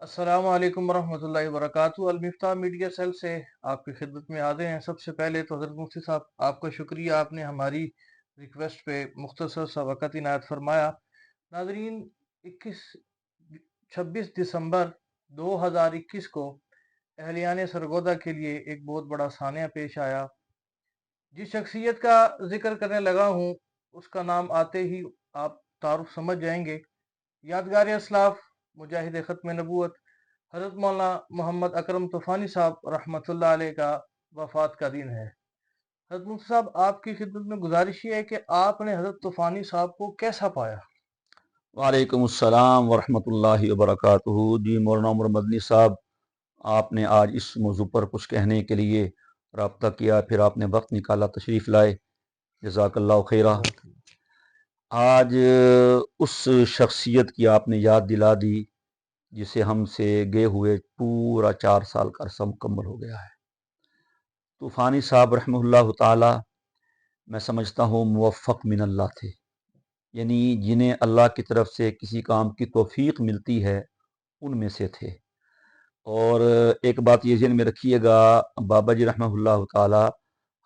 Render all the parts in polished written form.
अस्सलाम वालेकुम वरहमतुल्लाहि वबरकातुहू। अलमिफ्ता मीडिया सेल से आपकी खिदमत में हाज़िर हैं। सबसे पहले तो हज़रत मुफ्ती साहब आपका शुक्रिया, आपने हमारी रिक्वेस्ट पे मुख्तसर सा वक़्त इनायत फरमाया। नाज़रीन, 26 दिसंबर 2021 को अहलियान सरगोदा के लिए एक बहुत बड़ा सानिया पेश आया। जिस शख्सियत का जिक्र करने लगा हूँ उसका नाम आते ही आप तारुफ समझ जाएंगे। यादगार असलाफ मुजाहिद ख़त्म नबूवत हज़रत मौलाना मोहम्मद अकरम तूफ़ानी साहब रहमतुल्लाह अलैह का वफ़ात का दिन है। हज़रत मुफ्ती साहब, आपकी खिदमत में गुजारिश ये है कि आपने हज़रत तूफ़ानी साहब को कैसा पाया? वालेकुम अस्सलाम वरहमतुल्लाहि वबरकातुहू। जी मौलाना उमर मदनी साहब, आपने आज इस मौजू पर कुछ कहने के लिए रब्ता किया, फिर आपने वक्त निकाला, तशरीफ़ लाए, जज़ाकल्लाहु खैरा। आज उस शख्सियत की आपने याद दिला दी जिसे हमसे गए हुए पूरा 4 साल का अरसा मुकम्मल हो गया है। तूफ़ानी साहब रहमतुल्लाह ताला, मैं समझता हूँ मुवफ़्फ़क़ मिनल्लाह थे, यानी जिन्हें अल्लाह की तरफ से किसी काम की तौफ़ीक मिलती है उनमें से थे। और एक बात ये ज़हन में रखिएगा, बाबा जी रहमतुल्लाह ताला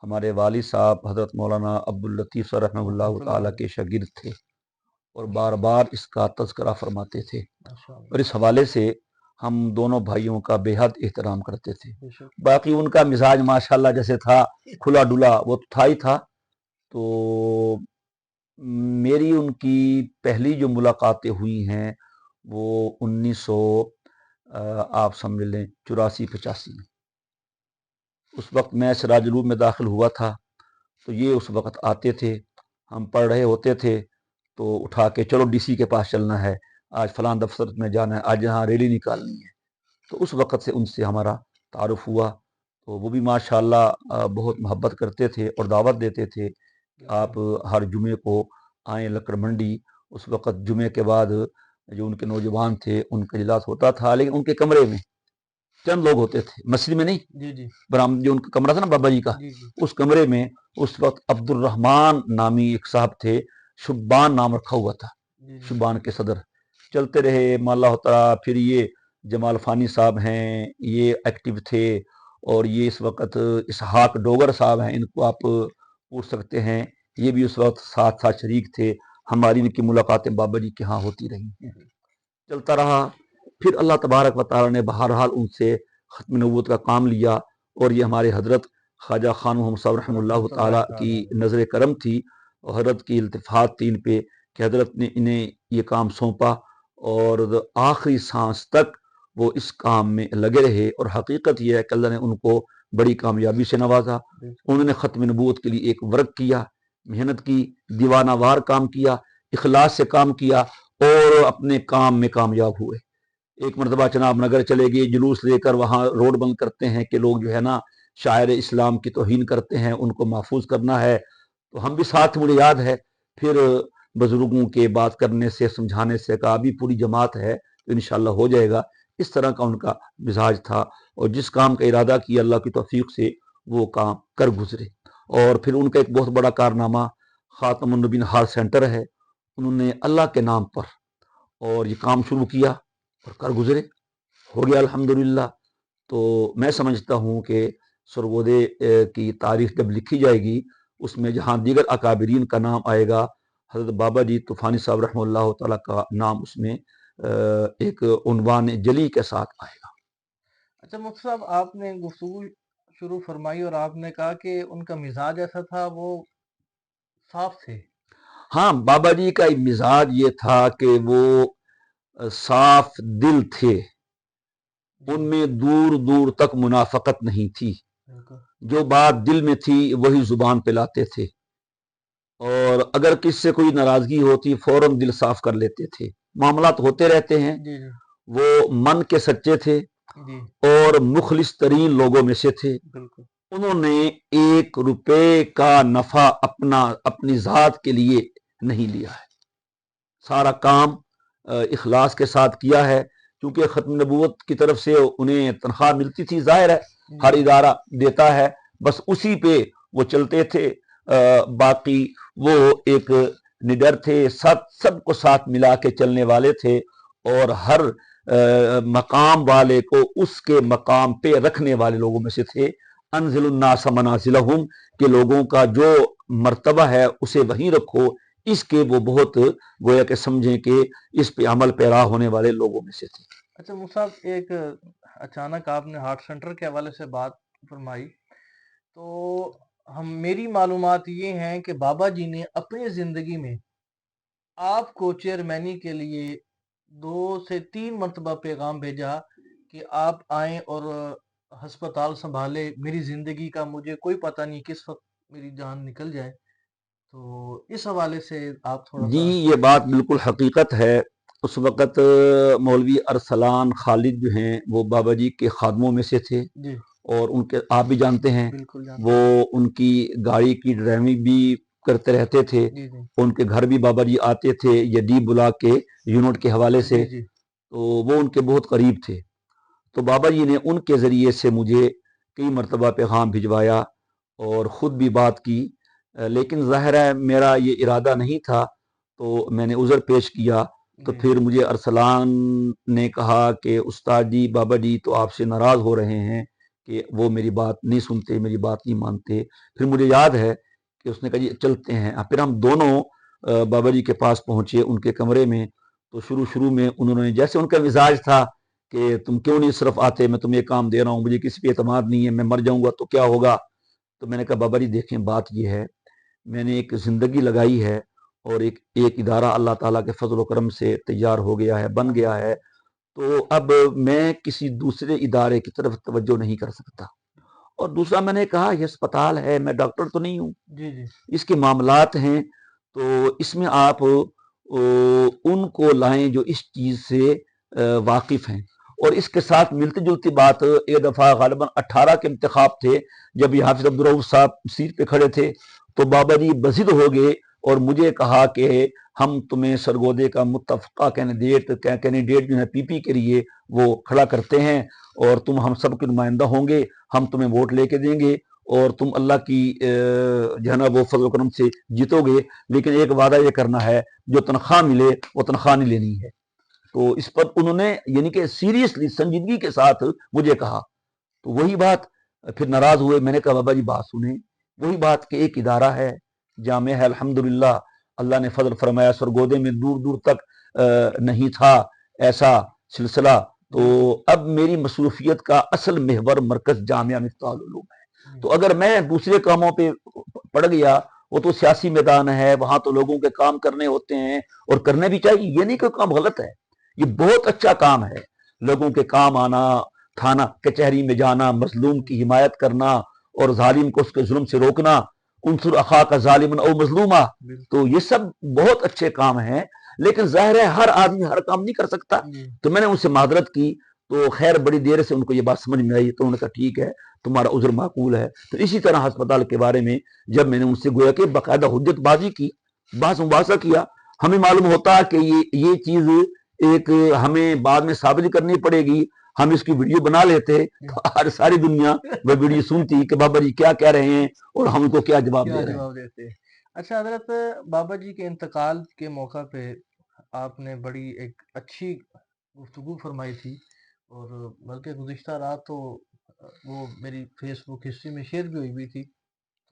हमारे वालिद साहब हज़रत मौलाना अब्दुल लतीफ़ साहब रहमतुल्लाह ताला के शागिर्द थे और बार बार इसका तज़किरा फरमाते थे, और इस हवाले से हम दोनों भाइयों का बेहद एहतराम करते थे। बाकी उनका मिजाज माशाल्लाह जैसे था, खुला डुला, वो तो था ही था। तो मेरी उनकी पहली जो मुलाकातें हुई हैं वो 1900 आप समझ लें 84-85 में। उस वक्त मैं सिराजुल में दाखिल हुआ था, तो ये उस वक्त आते थे, हम पढ़ रहे होते थे तो उठा के चलो डीसी के पास चलना है, आज फलां दफ्तर में जाना है, आज यहाँ रैली निकालनी है। तो उस वक्त से उनसे हमारा तारुफ हुआ। तो वो भी माशाल्लाह बहुत मोहब्बत करते थे और दावत देते थे कि आप हर जुमे को आएँ लकड़ मंडी। उस वक्त जुमे के बाद जो उनके नौजवान थे उनका इजलास होता था, लेकिन उनके कमरे में चंद लोग होते थे, मस्जिद में नहीं, जी बरामद जो उनका कमरा था ना बाबा जी का, उस कमरे में उस वक्त अब्दुल रहमान नामी एक साहब थे, शुब्बान नाम रखा हुआ था, शुब्बान के सदर। चलते रहे माल्ला होता, फिर ये जमाल फानी साहब हैं, ये एक्टिव थे, और ये इस वक्त इसहाक डोगर साहब हैं, इनको आप पूछ सकते हैं, ये भी उस वक्त साथ साथ शरीक थे। हमारी इनकी मुलाकातें बाबा जी के यहाँ होती रही हैं। चलता रहा, फिर अल्लाह तबारक व तआला ने बहरहाल उनसे ख़त्म नबूवत का काम लिया, और ये हमारे हज़रत ख्वाजा खान मोहम्मद साहब रहमतुल्लाह ताला की नज़र करम थी और हज़रत की इल्तिफ़ात थी इन पे कि हज़रत ने इन्हें ये काम सौंपा, और आखिरी सांस तक वो इस काम में लगे रहे। और हकीकत यह है कि अल्लाह ने उनको बड़ी कामयाबी से नवाजा। उन्होंने ख़त्म नबूवत के लिए एक वर्क किया, मेहनत की, दीवानावार काम किया, इखलास से काम किया, और अपने काम में कामयाब हुए। एक मरतबा चनाब नगर चले गए, जुलूस लेकर वहाँ रोड बंद करते हैं कि लोग जो है ना शायर इस्लाम की तौहीन करते हैं, उनको महफूज करना है। तो हम भी साथ, मुझे याद है, फिर बुजुर्गों के बात करने से, समझाने से कहा अभी पूरी जमात है तो इंशाल्लाह हो जाएगा। इस तरह का उनका मिजाज था, और जिस काम का इरादा किया अल्लाह की तौफीक से वो काम कर गुजरे। और फिर उनका एक बहुत बड़ा कारनामा खातमुन नबीन हार्ट सेंटर है, उन्होंने अल्लाह के नाम पर और ये काम शुरू किया और कर गुजरे, हो गया अल्हम्दुलिल्लाह। तो मैं समझता हूँ कि सरगोदे की तारीख जब लिखी जाएगी, उसमें जहाँ दीगर अकाबरीन का नाम आएगा, हज़रत बाबा जी तूफ़ानी साहब रहमतुल्लाह ताला का नाम उसमें एक उन्वान जली के साथ आएगा। अच्छा मुफ्ती साहब, आपने गुफ्तगू शुरू फरमाई और आपने कहा कि उनका मिजाज ऐसा था, वो साफ थे। हाँ, बाबा जी का मिजाज ये था कि वो साफ दिल थे, उनमें दूर दूर तक मुनाफकत नहीं थी, जो बात दिल में थी वही जुबान पे लाते थे, और अगर किससे कोई नाराजगी होती फौरन दिल साफ कर लेते थे। मामला तो होते रहते हैं। वो मन के सच्चे थे और मुखलिस तरीन लोगों में से थे। उन्होंने 1 रुपए का नफा अपनी जात के लिए नहीं लिया है, सारा काम इखलास के साथ किया है। क्योंकि ख़त्म नबूवत की तरफ से उन्हें तनख्वाह मिलती थी, जाहिर है हर इदारा देता है, बस उसी पे वो चलते थे। बाकी वो एक निडर थे, सबको साथ मिला के चलने वाले थे, और हर مقام والے کو اس کے مقام پہ رکھنے والے لوگوں میں سے تھے۔ انزل الناس منازلہم، کہ لوگوں کا جو مرتبہ ہے اسے وہیں رکھو، اس کے وہ بہت گویا کہ سمجھیں کہ اس پہ عمل پیرا ہونے والے لوگوں میں سے تھے۔ اچھا مصعب، ایک اچانک آپ نے ہارٹ سینٹر کے حوالے سے بات فرمائی، تو میری معلومات یہ ہیں کہ بابا جی نے اپنی زندگی میں آپ کو چیئرمینی کے لیے 2 سے 3 مرتبہ پیغام بھیجا کہ آپ آئیں اور ہسپتال سنبھالے، میری زندگی کا مجھے کوئی پتہ نہیں کس وقت میری جان نکل جائے، تو اس حوالے سے آپ تھوڑا جی سا۔ یہ بات بالکل حقیقت ہے۔ اس وقت مولوی ارسلان خالد جو ہیں وہ بابا جی کے خادموں میں سے تھے، جی اور ان کے آپ بھی جانتے ہیں بالکل وہ جانتے ان کی گاڑی کی ڈرائیونگ بھی کرتے رہتے تھے، ہیں۔ جی جی ان کے گھر بھی بابا جی آتے تھے یدی بلا کے یونٹ کے حوالے سے، جی جی تو وہ ان کے بہت قریب تھے۔ تو بابا جی نے ان کے ذریعے سے مجھے کئی مرتبہ پیغام بھجوایا اور خود بھی بات کی، لیکن ظاہر ہے میرا یہ ارادہ نہیں تھا، تو میں نے عذر پیش کیا۔ تو جی پھر مجھے ارسلان نے کہا کہ استاد جی بابا جی تو آپ سے ناراض ہو رہے ہیں کہ وہ میری بات نہیں سنتے، میری بات نہیں مانتے۔ پھر مجھے یاد ہے کہ اس نے کہا جی چلتے ہیں۔ پھر ہم دونوں بابا جی کے پاس پہنچے ان کے کمرے میں، تو شروع میں انہوں نے جیسے ان کا مزاج تھا کہ تم کیوں نہیں صرف آتے، میں تمہیں کام دے رہا ہوں، مجھے کسی پہ اعتماد نہیں ہے، میں مر جاؤں گا تو کیا ہوگا۔ تو میں نے کہا بابا جی دیکھیں بات یہ ہے، میں نے ایک زندگی لگائی ہے اور ایک ادارہ اللہ تعالیٰ کے فضل و کرم سے تیار ہو گیا ہے، بن گیا ہے، تو اب میں کسی دوسرے ادارے کی طرف توجہ نہیں کر سکتا۔ اور دوسرا میں نے کہا یہ اسپتال ہے، میں ڈاکٹر تو نہیں ہوں، جی جی اس کے معاملات ہیں، تو اس میں آپ ان کو لائیں جو اس چیز سے واقف ہیں۔ اور اس کے ساتھ ملتی جلتی بات، ایک دفعہ غالباً 18 کے انتخاب تھے، جب یہ حافظ عبدالرؤف صاحب سیٹ پہ کھڑے تھے، تو بابا جی بضد ہو گئے اور مجھے کہا کہ ہم تمہیں سرگودے کا متفقہ کینڈیڈیٹ جو ہے پی پی کے لیے وہ کھڑا کرتے ہیں، اور تم ہم سب کے نمائندہ ہوں گے، ہم تمہیں ووٹ لے کے دیں گے اور تم اللہ کی جو ہے نا وہ فضل و کرم سے جیتو گے، لیکن ایک وعدہ یہ کرنا ہے جو تنخواہ ملے وہ تنخواہ نہیں لینی ہے۔ تو اس پر انہوں نے یعنی کہ سیریسلی سنجیدگی کے ساتھ مجھے کہا، تو وہی بات پھر ناراض ہوئے۔ میں نے کہا بابا جی بات سنیں، وہی بات کہ ایک ادارہ ہے، جامع ہے، الحمدللہ اللہ نے فضل فرمایا، سرگودے میں دور دور تک نہیں تھا ایسا سلسلہ، تو اب میری مصروفیت کا اصل محور مرکز جامعہ مفتاح العلوم ہے۔ تو اگر میں دوسرے کاموں پہ پڑ گیا، وہ تو سیاسی میدان ہے، وہاں تو لوگوں کے کام کرنے ہوتے ہیں اور کرنے بھی چاہیے، یہ نہیں کہ کام غلط ہے، یہ بہت اچھا کام ہے، لوگوں کے کام آنا، تھانہ کچہری میں جانا، مظلوم کی حمایت کرنا اور ظالم کو اس کے ظلم سے روکنا، انصر اخاک ظالما او مظلوما، تو یہ سب بہت اچھے کام ہیں، لیکن ظاہر ہے ہر آدمی ہر کام نہیں کر سکتا۔ تو میں نے ان سے معذرت کی، تو خیر بڑی دیر سے ان کو یہ بات سمجھ میں آئی، تو انہوں نے کہا ٹھیک ہے تمہارا عذر معقول ہے۔ تو اسی طرح ہسپتال کے بارے میں جب میں نے ان سے گویا کہ باقاعدہ حجت بازی کی، بحث مباحثہ کیا، ہمیں معلوم ہوتا کہ یہ چیز ایک ہمیں بعد میں ثابت کرنی پڑے گی، ہم اس کی ویڈیو بنا لیتے تو ساری دنیا وہ ویڈیو سنتی کہ بابا جی کیا کہہ رہے ہیں اور ہم کو کیا جواب دے رہے ہیں۔ اچھا حضرت، بابا جی کے انتقال کے موقع پہ آپ نے بڑی ایک اچھی گفتگو فرمائی تھی، اور بلکہ گزشتہ رات تو وہ میری فیس بک ہسٹری میں شیئر بھی ہوئی تھی،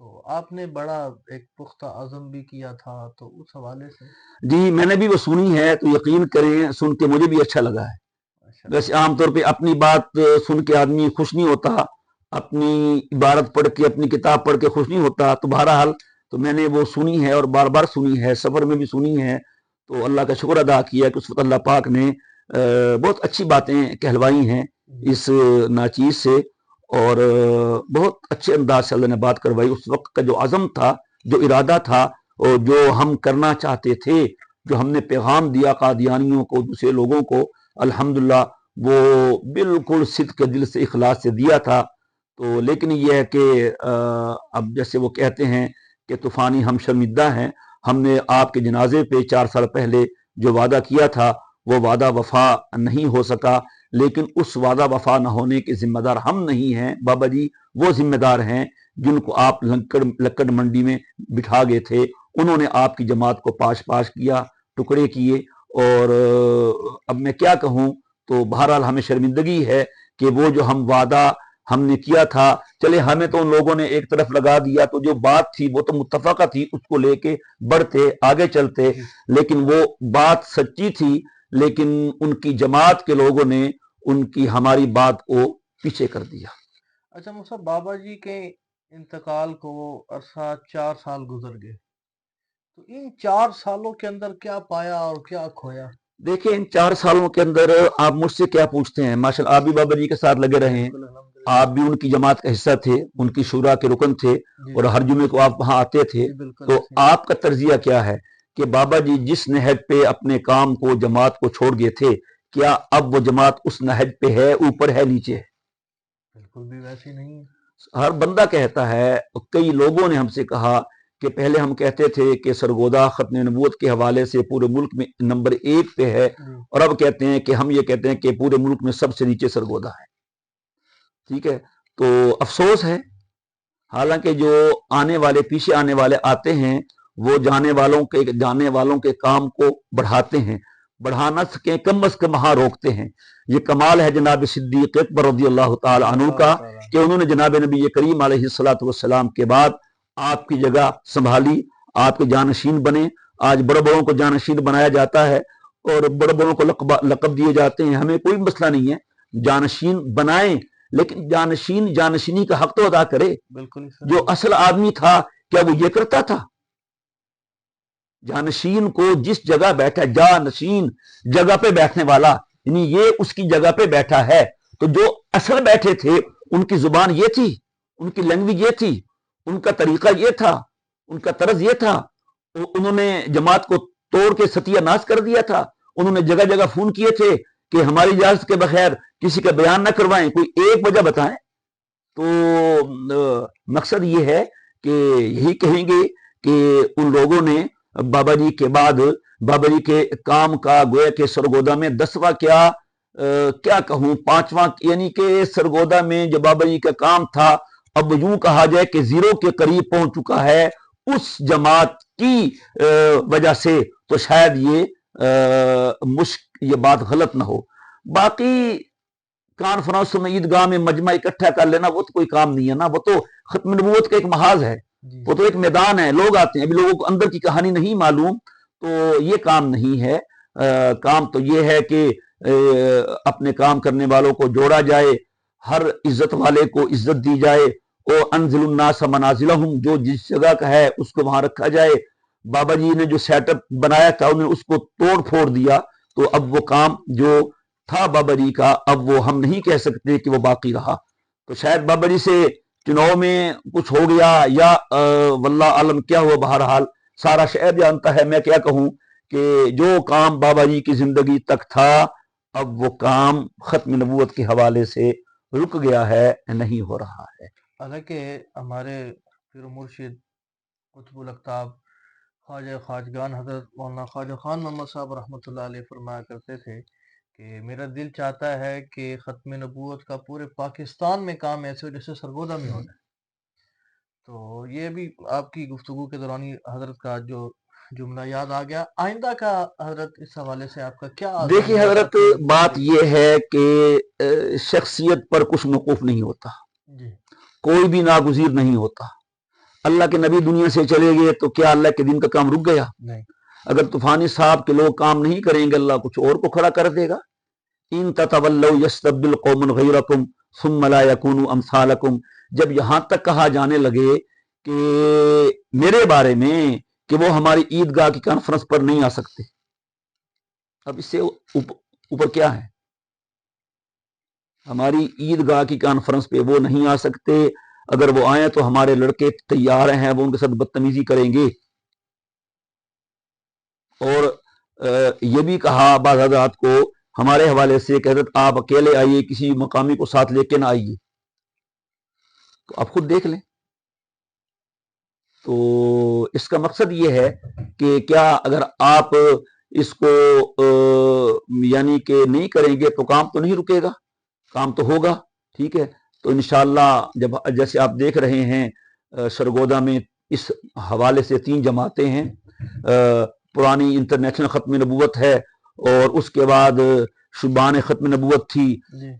تو آپ نے بڑا ایک پختہ عزم بھی کیا تھا، تو اس حوالے سے۔ جی میں نے بھی وہ سنی ہے، تو یقین کریں سن کے مجھے بھی اچھا لگا ہے۔ ویسے عام طور پہ اپنی بات سن کے آدمی خوش نہیں ہوتا، اپنی عبارت پڑھ کے، اپنی کتاب پڑھ کے خوش نہیں ہوتا، تو بہرحال تو میں نے وہ سنی ہے اور بار بار سنی ہے، سفر میں بھی سنی ہے، تو اللہ کا شکر ادا کیا کہ اس وقت اللہ پاک نے بہت اچھی باتیں کہلوائی ہیں اس ناچیز سے، اور بہت اچھے انداز سے اللہ نے بات کروائی۔ اس وقت کا جو عزم تھا، جو ارادہ تھا، اور جو ہم کرنا چاہتے تھے، جو ہم نے پیغام دیا قادیانیوں کو، دوسرے لوگوں کو، الحمدللہ وہ بالکل صدق دل سے اخلاص سے دیا تھا۔ تو لیکن یہ ہے کہ اب جیسے وہ کہتے ہیں کہ طوفانی ہم شرمندہ ہیں، ہم نے آپ کے جنازے پہ 4 سال پہلے جو وعدہ کیا تھا وہ وعدہ وفا نہیں ہو سکا، لیکن اس وعدہ وفا نہ ہونے کے ذمہ دار ہم نہیں ہیں، بابا جی وہ ذمہ دار ہیں جن کو آپ لکڑ منڈی میں بٹھا گئے تھے، انہوں نے آپ کی جماعت کو پاش کیا، ٹکڑے کیے، اور اب میں کیا کہوں، تو بہرحال ہمیں شرمندگی ہے کہ وہ جو ہم وعدہ ہم نے کیا تھا، چلے ہمیں تو ان لوگوں نے ایک طرف لگا دیا، تو جو بات تھی وہ تو متفقہ تھی، اس کو لے کے بڑھتے آگے چلتے، لیکن وہ بات سچی تھی، لیکن ان کی جماعت کے لوگوں نے ان کی ہماری بات کو پیچھے کر دیا۔ اچھا مفتی صاحب، بابا جی کے انتقال کو عرصہ 4 سال گزر گئے، تو ان 4 سالوں کے اندر کیا پایا اور کیا کھویا؟ دیکھیں ان 4 سالوں کے اندر آپ مجھ سے کیا پوچھتے ہیں؟ ماشاءاللہ آپ بھی بابا جی کے ساتھ لگے رہے ہیں، آپ بھی ان کی جماعت کا حصہ تھے، ان کی شورا کے رکن تھے، اور ہر جمعے کو آپ وہاں آتے تھے، تو آپ کا تجزیہ کیا ہے کہ بابا جی جس نہج پہ اپنے کام کو جماعت کو چھوڑ گئے تھے، کیا اب وہ جماعت اس نہج پہ ہے، اوپر ہے، نیچے ہے؟ بالکل بھی ویسی نہیں ہے۔ ہر بندہ کہتا ہے، کئی لوگوں نے ہم سے کہا کہ پہلے ہم کہتے تھے کہ سرگودا ختم نبوت کے حوالے سے پورے ملک میں نمبر 1 پہ ہے، اور اب کہتے ہیں کہ ہم یہ کہتے ہیں کہ پورے ملک میں سب سے نیچے سرگودا ہے۔ ٹھیک ہے، تو افسوس ہے، حالانکہ جو آنے والے پیچھے آنے والے آتے ہیں وہ جانے والوں کے کام کو بڑھاتے ہیں، بڑھا نہ سکیں کم از کم وہاں روکتے ہیں۔ یہ کمال ہے جناب صدیق اکبر رضی اللہ تعالی عنہ کا کہ انہوں نے جناب نبی کریم علیہ الصلوۃ والسلام کے بعد آپ کی جگہ سنبھالی، آپ کے جانشین بنے۔ آج بڑے بڑوں کو جانشین بنایا جاتا ہے اور بڑے بڑوں کو لقب دیے جاتے ہیں، ہمیں کوئی مسئلہ نہیں ہے، جانشین بنائیں، لیکن جانشینی کا حق تو ادا کرے۔ جو اصل آدمی تھا کیا وہ یہ کرتا تھا؟ جانشین کو جس جگہ بیٹھا، جانشین جگہ پہ بیٹھنے والا، یعنی یہ اس کی جگہ پہ بیٹھا ہے، تو جو اصل بیٹھے تھے ان کی زبان یہ تھی، ان کی لینگویج یہ تھی، ان کا طریقہ یہ تھا، ان کا طرز یہ تھا، انہوں نے جماعت کو توڑ کے ستیہ ناش کر دیا تھا، انہوں نے جگہ جگہ فون کیے تھے کہ ہماری اجازت کے بغیر کسی کا بیان نہ کروائیں، کوئی ایک وجہ بتائیں۔ تو مقصد یہ ہے کہ یہی کہیں گے کہ ان لوگوں نے بابا جی کے بعد بابا جی کے کام کا گویا کہ سرگودا میں 10واں کیا کہوں 5واں، یعنی کہ سرگودا میں جو بابا جی کا کام تھا اب یوں کہا جائے کہ زیرو کے قریب پہنچ چکا ہے اس جماعت کی وجہ سے، تو شاید یہ بات غلط نہ ہو۔ باقی کانفرنسوں میں عیدگاہ میں مجمع اکٹھا کر لینا وہ تو کوئی کام نہیں ہے نا، وہ تو ختم نبوت کا ایک محاذ ہے، وہ تو ایک میدان ہے، لوگ آتے ہیں، ابھی لوگوں کو اندر کی کہانی نہیں معلوم، تو یہ کام نہیں ہے۔ کام تو یہ ہے کہ اپنے کام کرنے والوں کو جوڑا جائے، ہر عزت والے کو عزت دی جائے، اور انزل الناس منازلہم، جو جس جگہ کا ہے اس کو وہاں رکھا جائے۔ بابا جی نے جو سیٹ اپ بنایا تھا انہوں نے اس کو توڑ پھوڑ دیا، تو اب وہ کام جو تھا بابا جی کا اب وہ ہم نہیں کہہ سکتے کہ وہ باقی رہا۔ تو شاید بابا جی سے چناؤ میں کچھ ہو گیا یا واللہ عالم کیا ہوا، بہرحال سارا شہر جانتا ہے، میں کیا کہوں کہ جو کام بابا جی کی زندگی تک تھا اب وہ کام ختم نبوت کے حوالے سے رک گیا ہے، نہیں ہو رہا ہے۔ حالانکہ ہمارے پیر و مرشد قطب الاقطاب خواجہ خواجگان حضرت مولانا خواجہ خان محمد صاحب رحمۃ اللہ علیہ فرمایا کرتے تھے کہ میرا دل چاہتا ہے کہ ختم نبوت کا پورے پاکستان میں کام ایسے ہو جیسے سرگودا میں ہونا ہے۔ تو یہ بھی آپ کی گفتگو کے دوران حضرت کا جو جملہ یاد آ گیا۔ آئندہ کا حضرت اس حوالے سے آپ کا کیا؟ دیکھیے حضرت بات یہ ہے کہ شخصیت پر کچھ موقوف نہیں ہوتا، کوئی بھی ناگزیر نہیں ہوتا۔ اللہ کے نبی دنیا سے چلے گئے تو کیا اللہ کے دین کا کام رک گیا؟ نہیں۔ اگر طوفانی صاحب کے لوگ کام نہیں کریں گے اللہ کچھ اور کو کھڑا کر دے گا۔ ان تتولوا یستبدل قوما غیرکم ثم لا یکونوا امثالکم، جب یہاں تک کہا جانے لگے کہ میرے بارے میں کہ وہ ہماری عیدگاہ کی کانفرنس پر نہیں آ سکتے، اب اس سے اوپر کیا ہے؟ ہماری عیدگاہ کی کانفرنس پہ وہ نہیں آ سکتے، اگر وہ آئیں تو ہمارے لڑکے تیار ہیں وہ ان کے ساتھ بدتمیزی کریں گے۔ اور یہ بھی کہا بعض حضرات کو ہمارے حوالے سے کہ حضرت آپ اکیلے آئیے، کسی مقامی کو ساتھ لے کے نہ آئیے، تو آپ خود دیکھ لیں۔ تو اس کا مقصد یہ ہے کہ کیا اگر آپ اس کو یعنی کہ نہیں کریں گے تو کام تو نہیں رکے گا، کام تو ہوگا، ٹھیک ہے۔ تو انشاءاللہ جب جیسے آپ دیکھ رہے ہیں سرگودا میں اس حوالے سے 3 جماعتیں ہیں، پرانی انٹرنیشنل ختم نبوت ہے، اور اس کے بعد शुबान ख़त्म नबूवत थी।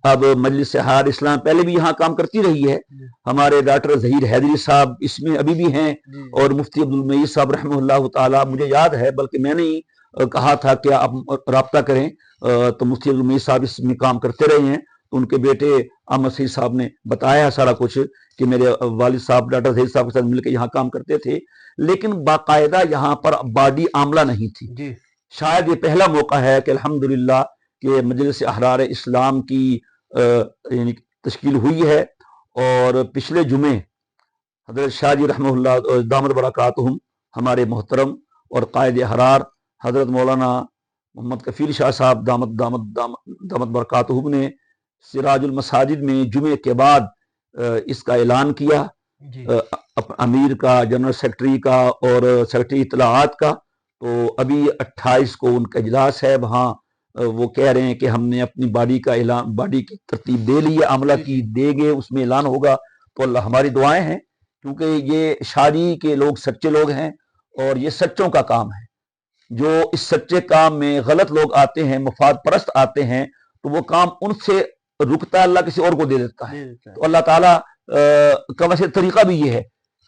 अब मजलिस हार इस्लाम पहले भी यहाँ काम करती रही है। हमारे डॉक्टर ज़हीर हैदरी साहब इसमें अभी भी हैं, और मुफ्ती अब्दुल मईद साहब रहमतुल्लाह ताला, मुझे याद है, बल्कि मैंने ही कहा था कि आप राब्ता करें, तो मुफ्ती अब्दुल मईद साहब इसमें काम करते रहे हैं। तो उनके बेटे अहमद सईद साहब ने बताया सारा कुछ कि मेरे वालिद साहब डॉक्टर ज़हीर साहब के साथ मिलकर यहाँ काम करते थे, लेकिन बाकायदा यहाँ पर बॉडी आमला नहीं थी। शायद ये पहला मौका है कि अल्हम्दुलिल्लाह कि मजलिस अहरार इस्लाम की यानी तश्कील हुई है। और पिछले जुमे हज़रत शाह जी रहमतुल्लाह दामद बरकातुहुम, हमारे मोहतरम और कायद अहरार हज़रत मौलाना मोहम्मद कफ़ील शाह साहब दामद बरकातुहुम ने सिराजुल मसाजिद में जुमे के बाद इसका ऐलान किया, अमीर का, जनरल सेक्रेटरी का और सेक्रेटरी इत्तलाआत का। तो अभी 28 को उनका इजलास है, वहाँ वो कह रहे हैं कि हमने अपनी बॉडी का ऐलान, बॉडी की तरतीब दे ली है, आमला की देंगे, उसमें ऐलान होगा। तो अल्लाह हमारी दुआएं हैं, क्योंकि ये शादी के लोग सच्चे लोग हैं और ये सच्चों का काम है। जो इस सच्चे काम में गलत लोग आते हैं, मुफाद परस्त आते हैं, तो वो काम उनसे रुकता है, अल्लाह किसी और को दे देता है। तो अल्लाह ताला का वैसे तरीका भी ये है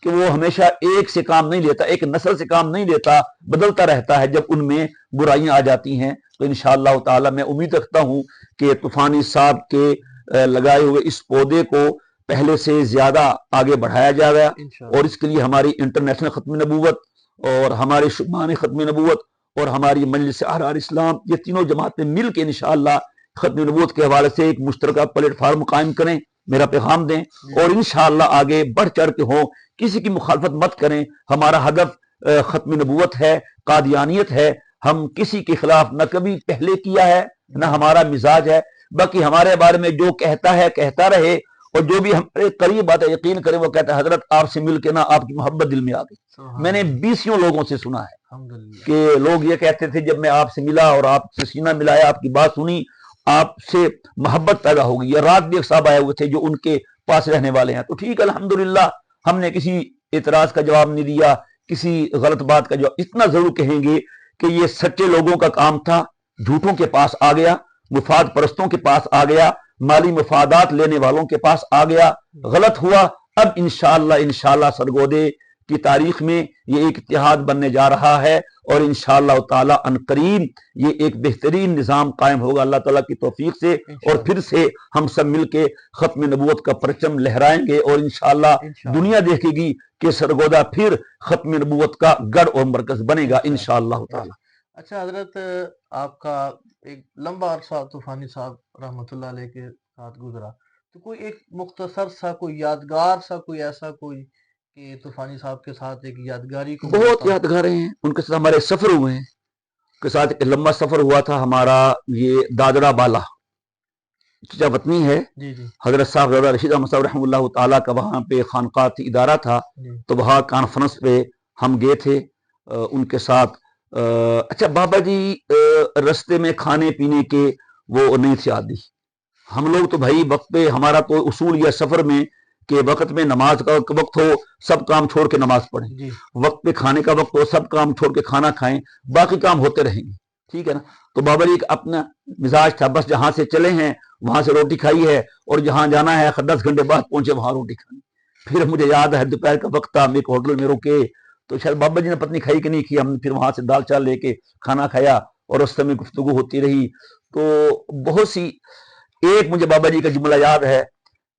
कि वो हमेशा एक से काम नहीं लेता, एक नस्ल से काम नहीं लेता, बदलता रहता है। जब उनमें बुराइयां आ जाती हैं तो इंशाअल्लाह ताला मैं उम्मीद रखता हूं कि तूफानी साहब के लगाए हुए इस पौधे को पहले से ज्यादा आगे बढ़ाया जाएगा। और इसके लिए हमारी इंटरनेशनल खत्म नबूवत और हमारे शुबान खत्म नबूवत और हमारी मजलिस अहरार इस्लाम, ये तीनों जमातें मिल के इंशाअल्लाह खत्म नबूवत के हवाले से एक मुश्तरका प्लेटफार्म कायम करें, मेरा पैगाम दें, और इंशाअल्लाह आगे बढ़ चढ़ के हो, किसी की मुखालफत मत करें। हमारा हदफ खत्म नबूवत है, कादियानियत है। हम किसी के खिलाफ न कभी पहले किया है, न हमारा मिजाज है। बाकी हमारे बारे में जो कहता है कहता रहे, और जो भी हमारे करीब बात है यकीन करें, वो कहता है हजरत आपसे मिल के ना आपकी मोहब्बत दिल में आ गई। मैंने 20 लोगों से सुना है कि लोग ये कहते थे जब मैं आपसे मिला और आपसे सीना मिलाया, आपकी बात सुनी, आपसे मोहब्बत पैदा हो गई। रात भी एक साहब आए हुए थे जो उनके पास रहने वाले हैं। तो ठीक है, अल्हम्दुलिल्लाह, हमने किसी इतराज का जवाब नहीं दिया, किसी गलत बात का जवाब। इतना जरूर कहेंगे कि ये सच्चे लोगों का काम था, झूठों के पास आ गया, मुफाद परस्तों के पास आ गया, माली मुफादात लेने वालों के पास आ गया, गलत हुआ। अब इंशाअल्लाह सरगोदे की तारीख में ये एक इत्तेहाद बनने जा रहा है, और इंशाअल्लाह ताला अनकरीब ये एक बेहतरीन निज़ाम कायम होगा अल्लाह ताला की तौफीक से। और फिर से हम सब मिलके खत्म नबूवत का परचम लहराएंगे, और इंशाअल्लाह दुनिया देखेगी कि सरगोदा फिर खत्म नबूवत का गढ़ और मरकज बनेगा इंशाअल्लाह ताला। अच्छा हजरत, आपका एक लंबा अरसा तूफानी साहब रहमतुल्लाह अलैह के साथ गुजरा, तो कोई एक मुख्तसर सा, कोई यादगार सा, कोई ऐसा कोई कि तूफानी साहब के साथ एक यादगारी को? बहुत यादगारें हैं, उनके साथ हमारे सफर हुए हैं, के साथ एक लंबा सफर हुआ था हमारा। ये दादरा बाला चचा वतनी है, हजरत साहब रशीद अहमद साहब रहमतुल्लाह ताला का वहाँ पे खानकाती इदारा था, तो वहाँ कॉन्फ्रेंस पे हम गए थे उनके साथ। अच्छा बाबा जी रस्ते में खाने पीने के वो नहीं थे आदि। हम लोग तो भाई वक्त पे, हमारा तो उसूल या सफर में कि वक्त में नमाज का वक्त हो सब काम छोड़ के नमाज पढ़ें, वक्त पे खाने का वक्त हो सब काम छोड़ के खाना खाएं, बाकी काम होते रहेंगे, ठीक है ना। तो बाबा जी का अपना मिजाज था, बस जहां से चले हैं वहां से रोटी खाई है, और जहां जाना है 10 घंटे बाद पहुंचे वहां रोटी खानी। फिर मुझे याद है दोपहर का वक्त था, हम एक होटल में रुके, तो शायद बाबा जी ने पत्नी खाई कि नहीं की, हमने फिर वहां से दाल चावल लेके खाना खाया, और उस समय गुफ्तगू होती रही। तो बहुत सी, एक मुझे बाबा जी का जुमला याद है,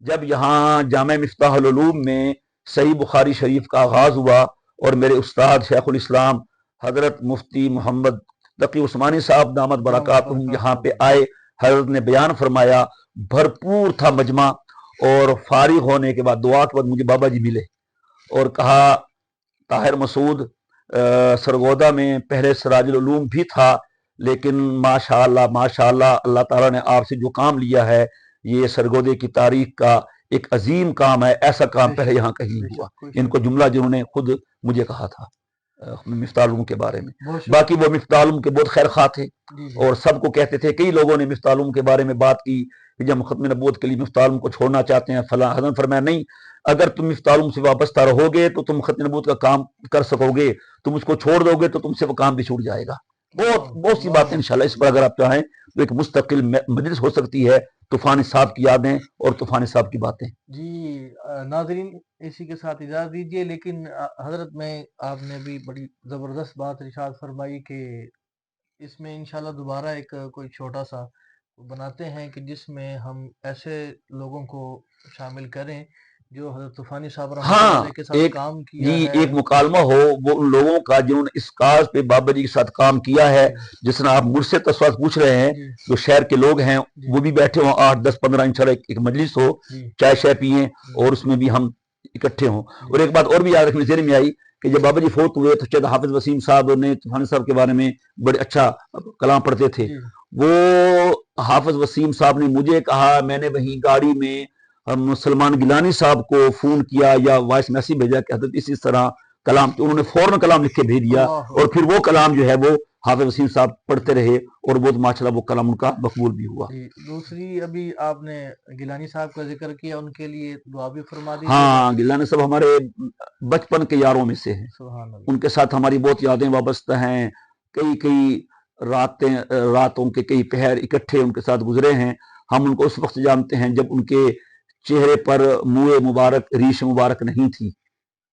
जब यहाँ जामे मिफ्ताहुल उलूम में सही बुखारी शरीफ का आगाज हुआ, और मेरे उस्ताद शेखुल इस्लाम हजरत मुफ्ती मोहम्मद तकी उस्मानी साहब दामद बरकातुहुम यहाँ पे आए, हजरत ने बयान फरमाया, भरपूर था मजमा, और फारिग होने के बाद दुआ के बाद मुझे बाबा जी मिले और कहा ताहिर मसूद सरगोदा में पहले सिराजुल उलूम भी था, लेकिन माशाअल्लाह अल्लाह ताला ने आपसे जो काम लिया है, ये सरगोदे की तारीख का एक अजीम काम है, ऐसा काम पहले यहाँ कहीं नहीं हुआ। इनको जुमला जिन्होंने खुद मुझे कहा था मिफ्ताहुल के बारे में। बाकी वो मिफ्ताहुल के बहुत खैर खा थे, और सबको कहते थे, कई लोगों ने मिफ्ताहुल के बारे में बात की कि जब खत्म नबूवत के लिए मिफ्ताहुल को छोड़ना चाहते हैं फला, हज़रत फरमाया नहीं, अगर तुम मिफ्ताहुल से वाबस्ता रहोगे तो तुम खत्म नबूवत का काम कर सकोगे, तुम उसको छोड़ दोगे तो तुमसे वो काम भी छूट जाएगा। बहुत बहुत सी बातें इंशाल्लाह इस पर अगर आप चाहें तो एक मुस्तकिल मजलिस हो सकती है, तूफानी साहब की यादें और तूफानी साहब की बातें। जी नाजरीन, इसी के साथ इजाज़त दीजिए, लेकिन हजरत में आपने भी बड़ी ज़बरदस्त बात इरशाद फरमाई कि इसमें इंशाल्लाह दोबारा एक कोई छोटा सा बनाते हैं कि जिसमें हम ऐसे लोगों को शामिल करें जो हजरत तूफानी साहब रहमतुल्लाह हाँ, अलैह के साथ एक काम जी किया है। एक मुकालमा हो वो उन लोगों का जिन्होंने इस काज पे बाबा जी के साथ काम किया है, जी जिस तरह आप मुझसे तस्वार पूछ रहे हैं, जी जो शहर के लोग हैं जी वो भी बैठे हों, 8 10 15 इंशाल्लाह एक मजलिस हो, जी चाय शाय पिए जी और उसमें भी हम इकट्ठे हों। जी और एक बात और भी याद रखने ज़हन में आई कि जब बाबा जी फोत हुए तो शायद हाफिज वसीम साहब ने तूफानी साहब के बारे में बड़े अच्छा कलाम पढ़ते थे। जी वो हाफिज वसीम साहब ने मुझे कहा, मैंने वही गाड़ी में हम सलमान गिलानी साहब को फोन किया या वॉइस मैसेज भेजा कि हजरत इस तरह कलाम, तो उन्होंने फौरन कलाम लिख के भेज दिया अल्लाह और फिर अकबर। वो कलाम जो है वो हाफिज वसीम साहब पढ़ते रहे और बहुत माशाल्लाह वो कलाम उनका मकबूल भी हुआ। जी दूसरी, अभी आपने गिलानी साहब का जिक्र किया, उनके लिए दुआ भी फरमा दीजिएगा। हाँ, गिलानी साहब हमारे बचपन के यारों में से हैं, सुभान अल्लाह। उनके साथ हमारी बहुत यादें वाबस्ता हैं। कई कई रातों के कई पहर इकट्ठे उनके साथ गुजरे हैं। हम उनको उस वक्त जानते हैं जब उनके चेहरे पर मुँह मुबारक रीश मुबारक नहीं थी,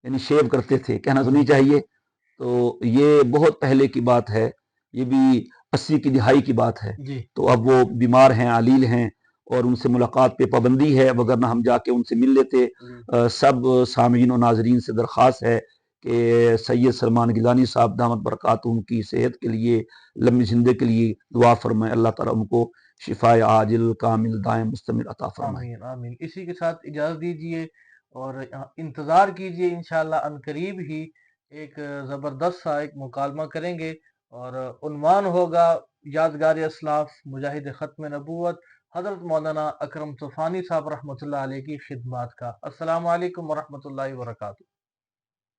यानी शेव करते थे, कहना तो नहीं जी चाहिए। तो ये बहुत पहले की बात है, ये भी 80 की दिहाई की बात है। जी तो अब वो बीमार हैं, आलील हैं और उनसे मुलाकात पे पाबंदी है, वगरना हम जाके उनसे मिल लेते। जी सब सामीन और नाजरीन से दरख्वास्त है कि सैयद सलमान गिलानी साहब दामत बरकातुहू की सेहत के लिए, लंबी ज़िंदगी के लिए दुआ फरमाएं। अल्लाह ताला उनको शिफाए आजिल कामिल दायम मुस्तमिर अता फरमाए। आमीन आमीन। इसी के साथ इजाज़त दीजिए और इंतज़ार कीजिए, इंशाअल्लाह अनकरीब ही एक ज़बरदस्त सा एक मुकालमा करेंगे और उन्वान होगा यादगार असलाफ मुजाहिद ख़त्म नबूवत हज़रत मौलाना अकरम तूफ़ानी साहब रहमतुल्लाह अलैह की खिदमत का। अस्सलामु अलैकुम व रहमतुल्लाहि व बरकातुहू।